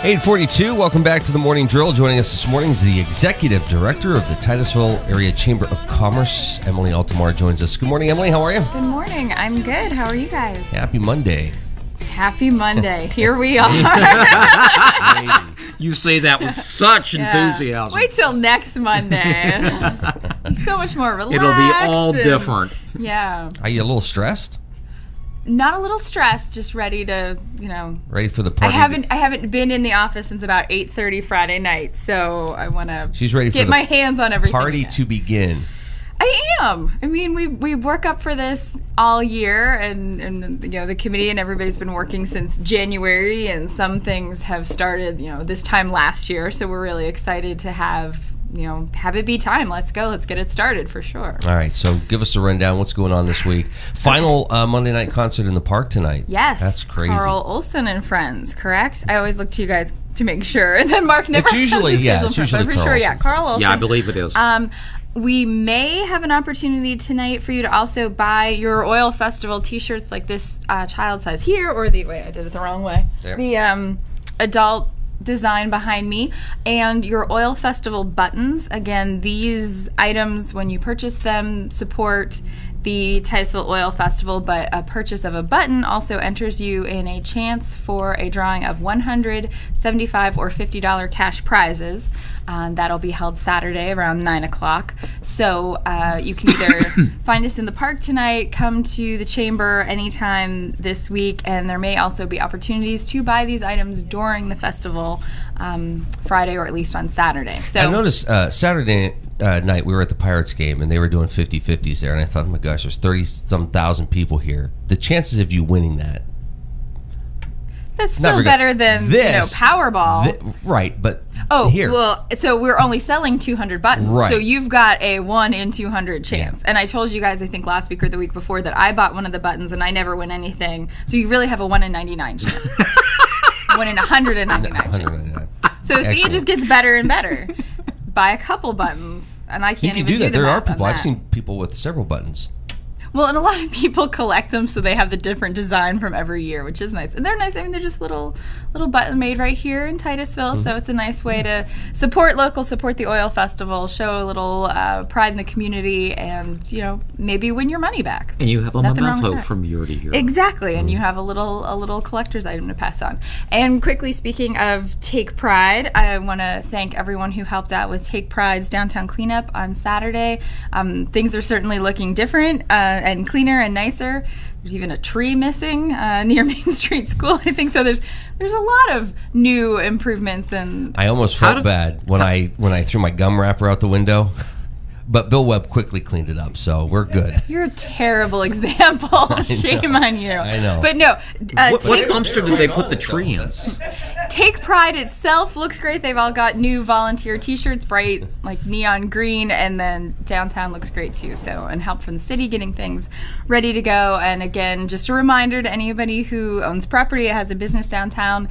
8:42, welcome back to the Morning Drill. Joining us this morning is the Executive Director of the Titusville Area Chamber of Commerce, Emily Altomare, joins us. Good morning, Emily. How are you? Good morning. I'm good. How are you guys? Happy Monday. Happy Monday. Here we are. You say that with such enthusiasm. Wait till next Monday. Be so much more relaxed. It'll be all different. Yeah. Are you a little stressed? Not a little stressed, just ready to, Ready for the party? I haven't been in the office since about 8:30 Friday night, so I want to get my hands on everything. Party again. to begin. I am. I mean, we work up for this all year, and the committee and everybody's been working since January, and some things have started this time last year. So we're really excited to have it be time. Let's go. Let's get it started for sure. All right. So give us a rundown. What's going on this week? Final Monday night concert in the park tonight. Yes. That's crazy. Carl Olson and Friends, correct? I always look to you guys to make sure, and then Mark never. It's usually it's usually Carl sure. Olson. Yeah, Carl Olson. Yeah, I believe it is. We may have an opportunity tonight for you to also buy your Oil Festival T-shirts, like this child size here, or I did it the wrong way. There. The adult design behind me, and your Oil Festival buttons. Again, these items, when you purchase them, support the Titusville Oil Festival, but a purchase of a button also enters you in a chance for a drawing of $100, $75, or $50 cash prizes. That'll be held Saturday around 9 o'clock. So you can either find us in the park tonight, come to the chamber anytime this week, and there may also be opportunities to buy these items during the festival Friday, or at least on Saturday. So I noticed Saturday night we were at the Pirates game, and they were doing 50-50s there, and I thought, oh my gosh, there's 30-some thousand people here. The chances of you winning that's still better than Powerball. Right, but here. Well, so we're only selling 200 buttons. Right. So you've got a 1 in 200 chance. Yeah. And I told you guys, I think last week or the week before, that I bought one of the buttons and I never win anything. So you really have a 1 in 99 chance. 1 in 199 chance. So see, it just gets better and better. Buy a couple buttons, and I can't even do that. There are people. I've seen people with several buttons. Well, and a lot of people collect them, so they have the different design from every year, which is nice. And they're nice. I mean, they're just little button made right here in Titusville, so it's a nice way to support local, support the Oil Festival, show a little pride in the community, and maybe win your money back. And you have a memento from year to year. Exactly, and you have a little collector's item to pass on. And quickly, speaking of Take Pride, I want to thank everyone who helped out with Take Pride's downtown cleanup on Saturday. Things are certainly looking different and cleaner and nicer. There's even a tree missing near Main Street School, I think. So there's a lot of new improvements. And I almost felt bad when I threw my gum wrapper out the window, but Bill Webb quickly cleaned it up, so we're good. You're a terrible example. Shame on you. I know. But no. What dumpster did they put the tree in? Take Pride itself looks great. They've all got new volunteer T-shirts, bright like neon green, and then downtown looks great too. So, and help from the city getting things ready to go. And again, just a reminder to anybody who owns property that has a business downtown,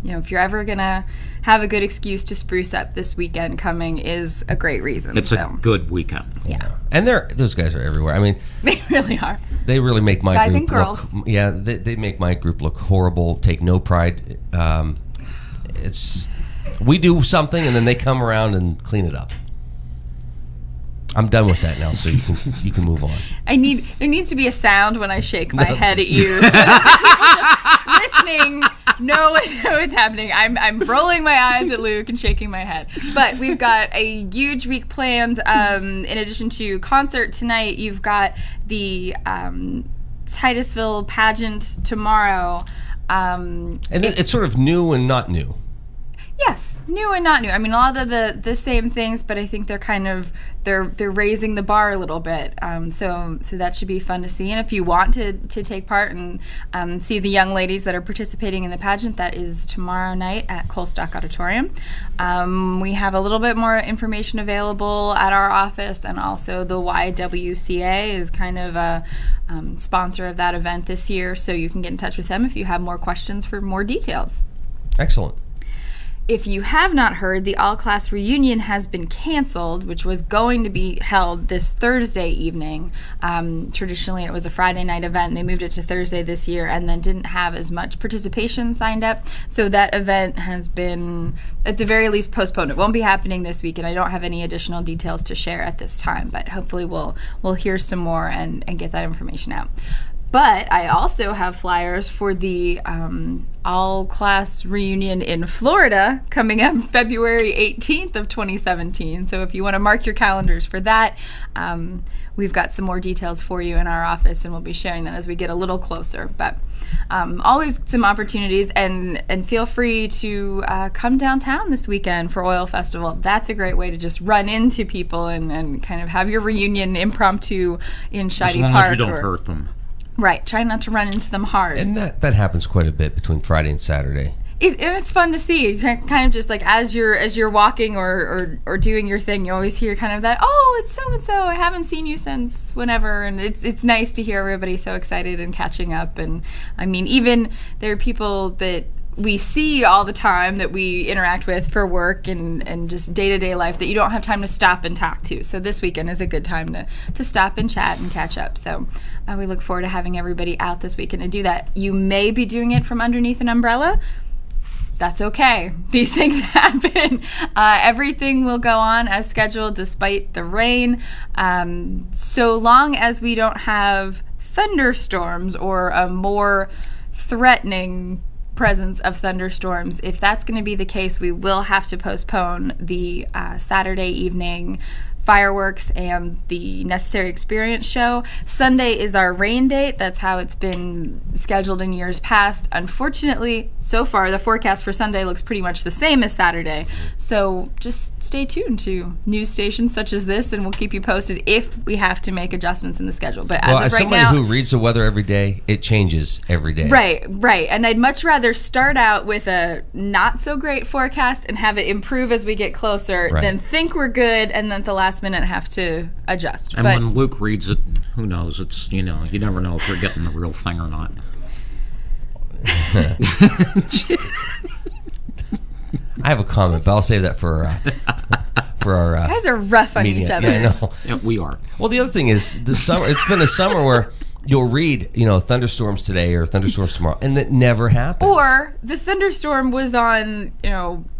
if you're ever gonna have a good excuse to spruce up, this weekend coming is a great reason. It's a good weekend. Yeah. And those guys are everywhere. I mean, they really are. They really make my guys group and girls. look. Yeah, they make my group look horrible. Take no pride. We do something and then they come around and clean it up. I'm done with that now, so you can move on. There needs to be a sound when I shake my head at you, so that people just listening know what's happening. I'm rolling my eyes at Luke and shaking my head. But we've got a huge week planned. In addition to concert tonight, you've got the Titusville pageant tomorrow. And it's sort of new and not new. Yes, new and not new. I mean, a lot of the same things, but I think they're kind of they're raising the bar a little bit. So that should be fun to see. And if you want to take part and see the young ladies that are participating in the pageant, that is tomorrow night at Colstock Auditorium. We have a little bit more information available at our office, and also the YWCA is kind of a sponsor of that event this year. So you can get in touch with them if you have more questions for more details. Excellent. if you have not heard, the all-class reunion has been canceled, which was going to be held this Thursday evening. Traditionally, it was a Friday night event, and they moved it to Thursday this year, and then didn't have as much participation signed up. So that event has been, at the very least, postponed. It won't be happening this week, and I don't have any additional details to share at this time, but hopefully we'll hear some more and get that information out. But I also have flyers for the all-class reunion in Florida coming up February 18th of 2017. So if you want to mark your calendars for that, we've got some more details for you in our office, and we'll be sharing that as we get a little closer. But always some opportunities, and feel free to come downtown this weekend for Oil Festival. That's a great way to just run into people and kind of have your reunion impromptu in Shady Park. As long as you don't hurt them. Right, try not to run into them hard. And that happens quite a bit between Friday and Saturday. It's fun to see. Kind of just like as you're walking or doing your thing, you always hear kind of that, oh, it's so and so. I haven't seen you since whenever, and it's nice to hear everybody so excited and catching up. And I mean, even there are people that we see all the time that we interact with for work and just day-to-day life that you don't have time to stop and talk to. So this weekend is a good time to stop and chat and catch up. So we look forward to having everybody out this weekend to do that. You may be doing it from underneath an umbrella. That's okay. These things happen. Everything will go on as scheduled despite the rain. So long as we don't have thunderstorms or a more threatening presence of thunderstorms. If that's going to be the case, we will have to postpone the Saturday evening fireworks and the Necessary Experience show. Sunday is our rain date. That's how it's been scheduled in years past. Unfortunately, so far, the forecast for Sunday looks pretty much the same as Saturday. So just stay tuned to news stations such as this, and we'll keep you posted if we have to make adjustments in the schedule. But as somebody who reads the weather every day, it changes every day. Right. And I'd much rather start out with a not so great forecast and have it improve as we get closer than think we're good and then at the last minute have to adjust. And when Luke reads it, who knows? It's, you never know if you're getting the real thing or not. I have a comment, but I'll save that for our you guys are rough on media. each other. Yeah, I know. Yeah, we are. Well, the other thing is the summer. It's been a summer where you'll read, thunderstorms today or thunderstorms tomorrow, and that never happens. Or the thunderstorm was on,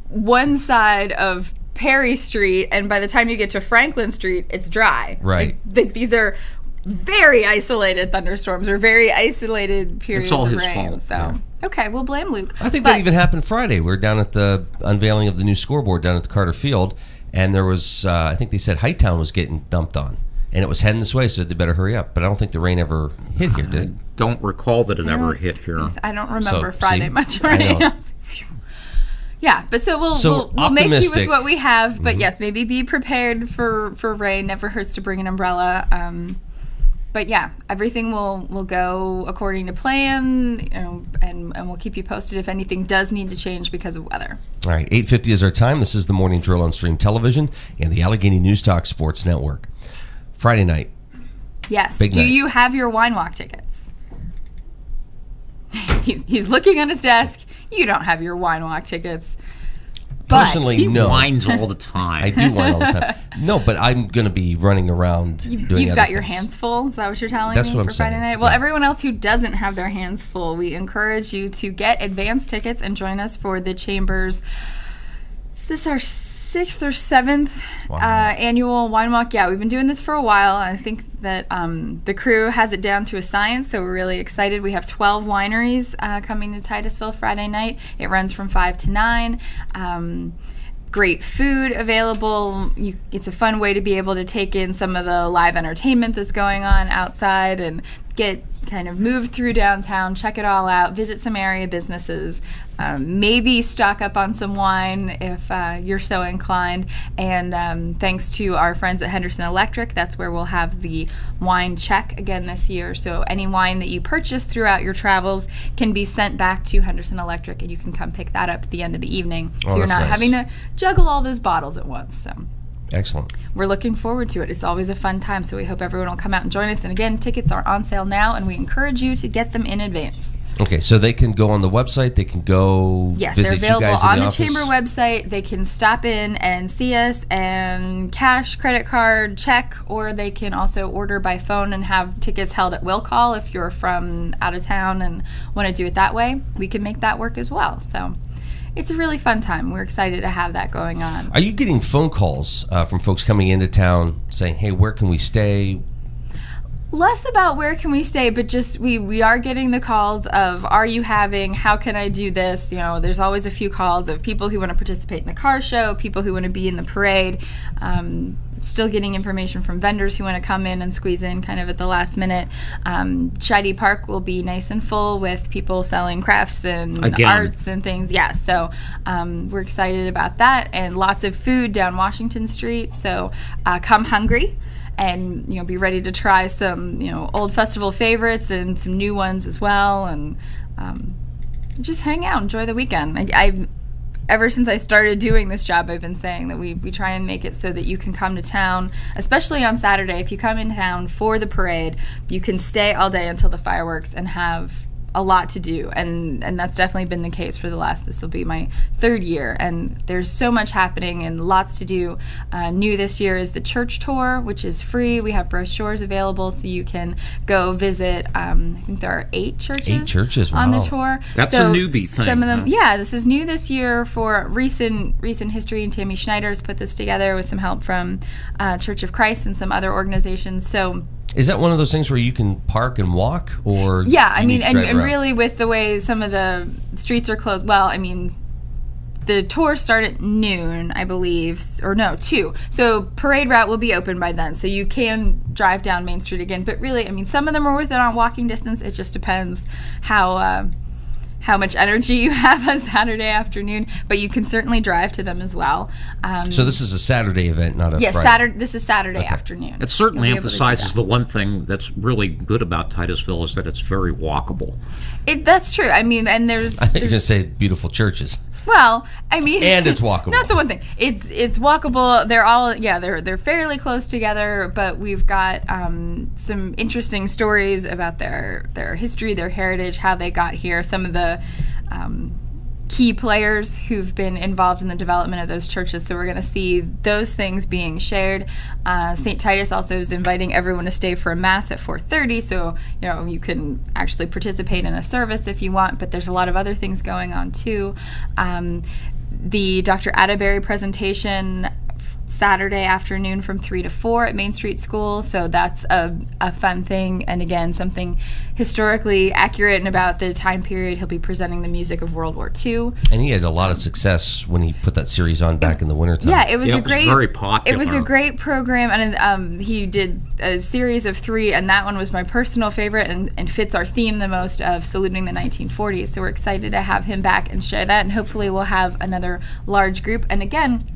one side of Perry Street, and by the time you get to Franklin Street, it's dry. Right. These are very isolated thunderstorms or very isolated periods It's all of his rain. fault. So Yeah. okay, we'll blame Luke. I think that even happened Friday. We were down at the unveiling of the new scoreboard down at the Carter Field, and there was, I think they said Hightown was getting dumped on, and it was heading this way, so they better hurry up. But I don't think the rain ever hit here, did it? Don't recall that it ever hit here. I don't remember So, Friday see? much. I Right? know. Yeah, but so we'll make you optimistic. with what we have. But yes, maybe be prepared for rain. Never hurts to bring an umbrella. But yeah, everything will go according to plan, and we'll keep you posted if anything does need to change because of weather. All right, 8:50 is our time. This is the Morning Drill on Stream Television and the Allegheny News Talk Sports Network. Friday night. Yes. Big Do night. you have your wine walk tickets? He's looking on his desk. You don't have your wine walk tickets. But Personally, He no. whines all the time. I do whine all the time. No, but I'm going to be running around doing You've other got your things. hands full? Is that what you're telling That's me what I'm for Friday saying. night? Well, Yeah. everyone else who doesn't have their hands full, we encourage you to get advance tickets and join us for the Chamber's, is this our 6th or 7th annual wine walk? Yeah, we've been doing this for a while. I think that the crew has it down to a science, so we're really excited. We have 12 wineries coming to Titusville Friday night. It runs from 5 to 9. Great food available. It's a fun way to be able to take in some of the live entertainment that's going on outside and get kind of moved through downtown, check it all out, visit some area businesses, maybe stock up on some wine if you're so inclined. And thanks to our friends at Henderson Electric, that's where we'll have the wine check again this year. So any wine that you purchase throughout your travels can be sent back to Henderson Electric, and you can come pick that up at the end of the evening. So you're that's not nice. having to juggle all those bottles at once. So Excellent. we're looking forward to it. It's always a fun time, so we hope everyone will come out and join us. And again, tickets are on sale now, and we encourage you to get them in advance. Okay, so they can go on the website. They can go Yes, visit they're available you guys in on the the office. chamber website. They can stop in and see us and cash, credit card, check, or they can also order by phone and have tickets held at will call if you're from out of town and want to do it that way. We can make that work as well. So it's a really fun time. We're excited to have that going on. Are you getting phone calls from folks coming into town saying, "Hey, where can we stay?" Less about where can we stay, but just we are getting the calls of, are you having, how can I do this? You know, there's always a few calls of people who want to participate in the car show, people who want to be in the parade. Still getting information from vendors who want to come in and squeeze in kind of at the last minute. Shady Park will be nice and full with people selling crafts and arts and things. Yeah, so we're excited about that, and lots of food down Washington Street. So come hungry. And be ready to try some old festival favorites and some new ones as well, and just hang out, enjoy the weekend. I ever since I started doing this job, I've been saying that we try and make it so that you can come to town, especially on Saturday. If you come in town for the parade, you can stay all day until the fireworks and have a lot to do, and that's definitely been the case for this will be my third year, and there's so much happening and lots to do. New this year is the church tour, which is free. We have brochures available so you can go visit. I think there are 8 churches. 8 churches, on wow. the tour. That's a newbie thing. Some of them, huh? yeah, this is new this year for recent history, and Tammy Schneider's put this together with some help from Church of Christ and some other organizations. So Is that one of those things where you can park and walk, or yeah, I do you mean, need to drive and around? really with the way some of the streets are closed, well, I mean, the tours start at noon, I believe, or no, 2. So parade route will be open by then, so you can drive down Main Street again. But really, I mean, some of them are within on walking distance. It just depends how much energy you have on Saturday afternoon, but you can certainly drive to them as well. So this is a Saturday event, not a yes, Friday. This is Saturday afternoon. It certainly You'll be able to do emphasizes that. the one thing that's really good about Titusville is that it's very walkable. That's true. I mean, and there's I think you're going to say beautiful churches. well, I mean, And it's walkable. Not the one thing. It's walkable. They're all they're fairly close together, but we've got some interesting stories about their history, their heritage, how they got here. Some of the key players who've been involved in the development of those churches. So we're going to see those things being shared. St. Titus also is inviting everyone to stay for a mass at 4:30. So you can actually participate in a service if you want. But there's a lot of other things going on too. The Dr. Atterbury presentation Saturday afternoon from 3 to 4 at Main Street School. So that's a fun thing. And again, something historically accurate and about the time period. He'll be presenting the music of World War II. And he had a lot of success when he put that series on back in the wintertime. Yeah, it was Yeah, a it was great. very popular. It was a great program, and he did a series of 3, and that one was my personal favorite, and fits our theme the most of saluting the 1940s. So we're excited to have him back and share that, and hopefully we'll have another large group. And again,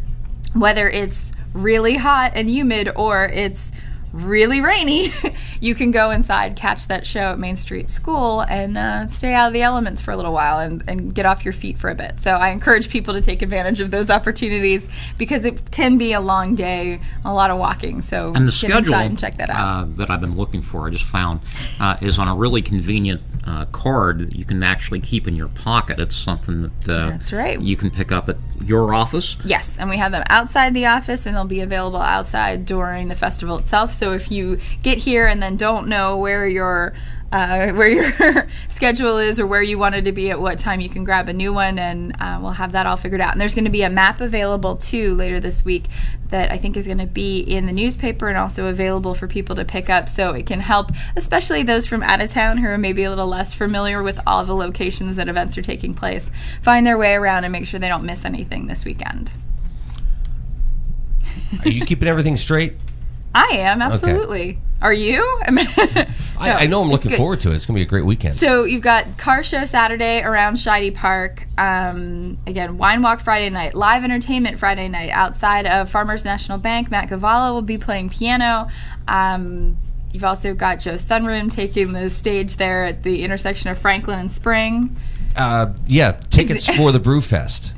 whether it's really hot and humid or it's really rainy, you can go inside, catch that show at Main Street School, and stay out of the elements for a little while and get off your feet for a bit. So I encourage people to take advantage of those opportunities because it can be a long day, a lot of walking. So And the get schedule inside and check that out. that I've been looking for, I just found, is on a really convenient card that you can actually keep in your pocket. It's something that That's right. you can pick up at your office. Yes, and we have them outside the office, and they'll be available outside during the festival itself. So if you get here and then don't know where your schedule is or where you wanted to be at what time, you can grab a new one, and we'll have that all figured out. And there's going to be a map available too later this week that I think is going to be in the newspaper and also available for people to pick up, so it can help especially those from out of town who are maybe a little less familiar with all the locations that events are taking place, find their way around and make sure they don't miss anything this weekend. Are you keeping everything straight? I am, absolutely. Are you? I know I'm it's looking good. forward to it. It's going to be a great weekend. So you've got car show Saturday around Shady Park. Again, wine walk Friday night. Live entertainment Friday night outside of Farmers National Bank. Matt Gavala will be playing piano. You've also got Joe Sunroom taking the stage there at the intersection of Franklin and Spring. Tickets for the Brew Fest.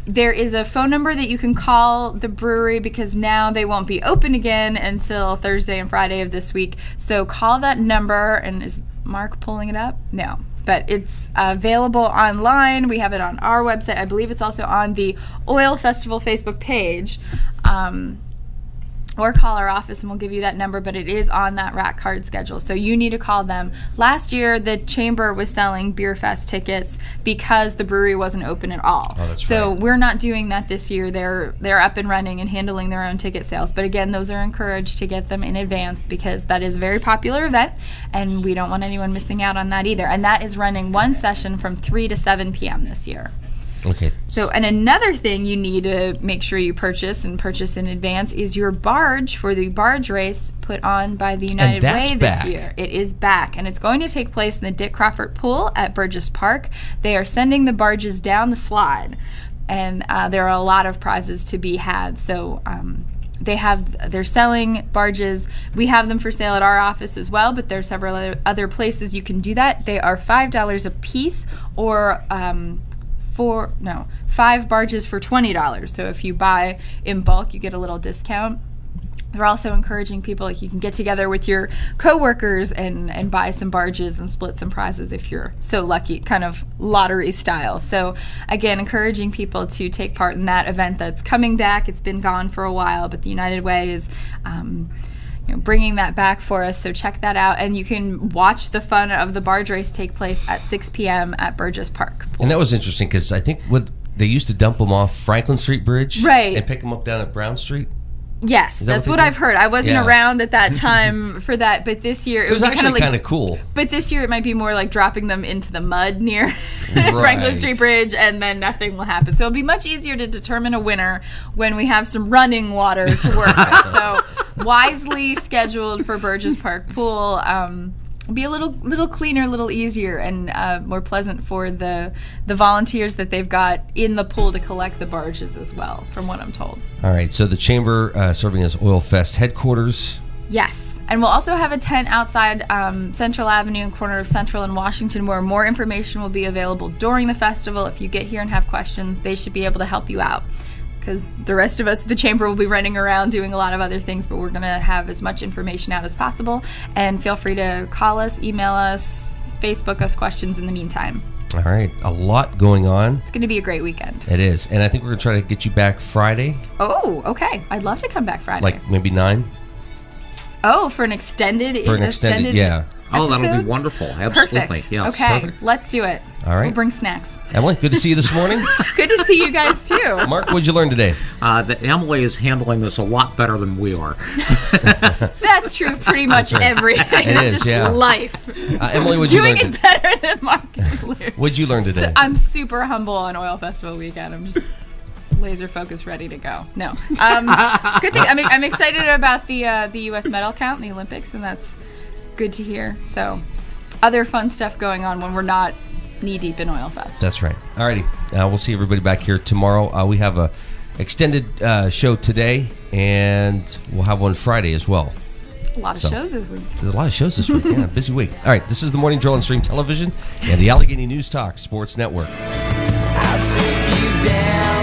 There is a phone number that you can call the brewery because now they won't be open again until Thursday and Friday of this week. So call that number, and is Mark pulling it up? No. But it's available online. We have it on our website. I believe it's also on the Oil Festival Facebook page. Or call our office and we'll give you that number, but it is on that rack card schedule. So you need to call them. Last year, the Chamber was selling Beer Fest tickets because the brewery wasn't open at all. Oh, that's so right. we're not doing that this year. They're up and running and handling their own ticket sales. But again, those are encouraged to get them in advance because that is a very popular event and we don't want anyone missing out on that either. And that is running one session from 3 to 7 p.m. this year. Okay. So, and another thing you need to make sure you purchase in advance is your barge for the barge race put on by the United Way this year. It is back, and it's going to take place in the Dick Crawford Pool at Burgess Park. They are sending the barges down the slide, and there are a lot of prizes to be had. So, they're selling barges. We have them for sale at our office as well, but there's several other places you can do that. They are $5 a piece, or 5 barges for $20. So if you buy in bulk, you get a little discount. They're also encouraging people, like you can get together with your coworkers and buy some barges and split some prizes if you're so lucky, kind of lottery style. So again, encouraging people to take part in that event that's coming back. It's been gone for a while, but the United Way is bringing that back for us, so check that out. And you can watch the fun of the barge race take place at 6 p.m. at Burgess Park. And that was interesting because I think they used to dump them off Franklin Street Bridge, right, and pick them up down at Brown Street. Yes, that's what I've heard. I wasn't around at that time for that, but this year it was actually kind of cool. But this year it might be more like dropping them into the mud near Franklin Street Bridge, and then nothing will happen. So it'll be much easier to determine a winner when we have some running water to work with. So wisely scheduled for Burgess Park Pool. Be a little cleaner, a little easier, and more pleasant for the volunteers that they've got in the pool to collect the barges as well, from what I'm told. All right, so the Chamber serving as Oil Fest headquarters. Yes, and we'll also have a tent outside Central Avenue and corner of Central and Washington where more information will be available during the festival. If you get here and have questions, they should be able to help you out. Because the rest of us at the Chamber will be running around doing a lot of other things, but we're going to have as much information out as possible. And feel free to call us, email us, Facebook us questions in the meantime. All right, a lot going on. It's going to be a great weekend. It is, and I think we're going to try to get you back Friday. Oh, okay. I'd love to come back Friday. Like maybe 9? Oh, for an extended yeah. Oh, that'll episode? be wonderful. Absolutely. Perfect. Yes. Okay, Perfect. let's do it. All right. We'll bring snacks. Emily, good to see you this morning. Good to see you guys, too. Mark, what'd you learn today? That Emily is handling this a lot better than we are. That's true pretty much everything. It is, just yeah. life. Emily, what'd you learn Doing it better than Mark and Blue. What'd you learn today? So, I'm super humble on Oil Festival weekend. I'm just laser focused, ready to go. No. Good thing. I'm excited about the U.S. medal count in the Olympics, and that's good to hear. So other fun stuff going on when we're not knee-deep in Oil Fest. That's right. All righty. We'll see everybody back here tomorrow. We have a extended show today, and we'll have one Friday as well. A lot of shows this week. There's a lot of shows this week. Yeah, busy week. All right, this is the Morning Drill on Stream Television and the Allegheny News Talk Sports Network. I'll take you down.